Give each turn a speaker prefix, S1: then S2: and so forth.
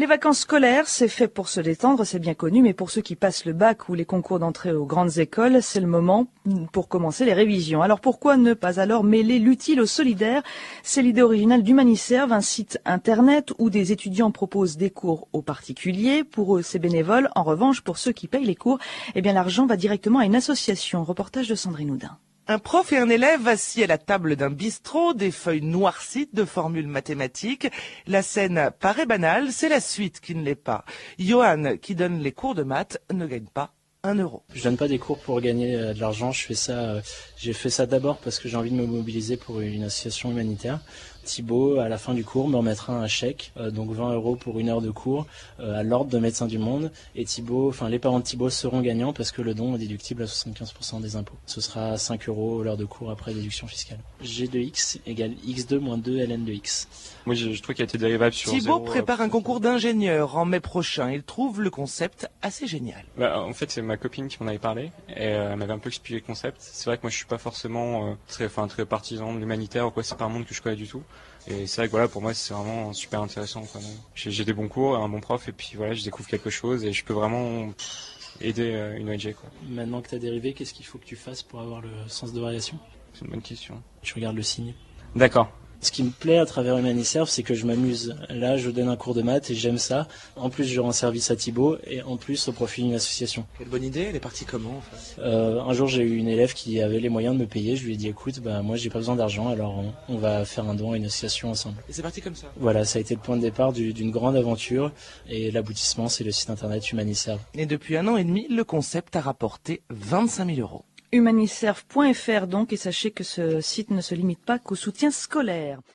S1: Les vacances scolaires, c'est fait pour se détendre, c'est bien connu, mais pour ceux qui passent le bac ou les concours d'entrée aux grandes écoles, c'est le moment pour commencer les révisions. Alors pourquoi ne pas alors mêler l'utile au solidaire? C'est l'idée originale d'Humaniserve, un site internet où des étudiants proposent des cours aux particuliers. Pour eux, c'est bénévole. En revanche, pour ceux qui payent les cours, eh bien l'argent va directement à une association. Reportage de Sandrine Houdin.
S2: Un prof et un élève assis à la table d'un bistrot, des feuilles noircies de formules mathématiques. La scène paraît banale, c'est la suite qui ne l'est pas. Johan, qui donne les cours de maths, ne gagne pas 1 euro.
S3: Je donne pas des cours pour gagner de l'argent, j'ai fait ça d'abord parce que j'ai envie de me mobiliser pour une association humanitaire. Thibaut, à la fin du cours, me remettra un chèque, donc 20 euros pour 1 heure de cours, à l'ordre de Médecins du Monde. Et les parents de Thibaut seront gagnants parce que le don est déductible à 75% des impôts. Ce sera 5 euros l'heure de cours après déduction fiscale. G de X égale X2 moins 2 ln de X.
S4: Moi, je trouve qu'il y a été dérivable sur
S2: Thibaut
S4: 0,
S2: prépare un concours d'ingénieur en mai prochain. Il trouve le concept assez génial.
S4: En fait, c'est ma copine qui m'en avait parlé et elle m'avait un peu expliqué le concept. C'est vrai que moi, je suis pas forcément très partisan de l'humanitaire ou quoi. C'est pas un monde que je connais du tout. Et c'est vrai que voilà, pour moi, c'est vraiment super intéressant. Enfin, j'ai des bons cours, un bon prof, et puis voilà, je découvre quelque chose et je peux vraiment aider une ONG, quoi.
S3: Maintenant que tu as dérivé, qu'est-ce qu'il faut que tu fasses pour avoir le sens de variation?
S4: C'est une bonne question.
S3: Tu regardes le signe.
S4: D'accord.
S3: Ce qui me plaît à travers Humaniserve, c'est que je m'amuse. Là, je donne un cours de maths et j'aime ça. En plus, je rends service à Thibaut et en plus, au profit d'une association.
S2: Quelle bonne idée, elle est partie comment en fait?
S3: Un jour, j'ai eu une élève qui avait les moyens de me payer. Je lui ai dit, écoute, moi, j'ai pas besoin d'argent, alors on va faire un don à une association ensemble.
S2: Et c'est parti comme ça?
S3: Voilà, ça a été le point de départ d'une grande aventure et l'aboutissement, c'est le site internet Humaniserve.
S2: Et depuis 1 an et demi, le concept a rapporté 25 000 euros.
S1: Humaniserve.fr donc, et sachez que ce site ne se limite pas qu'au soutien scolaire.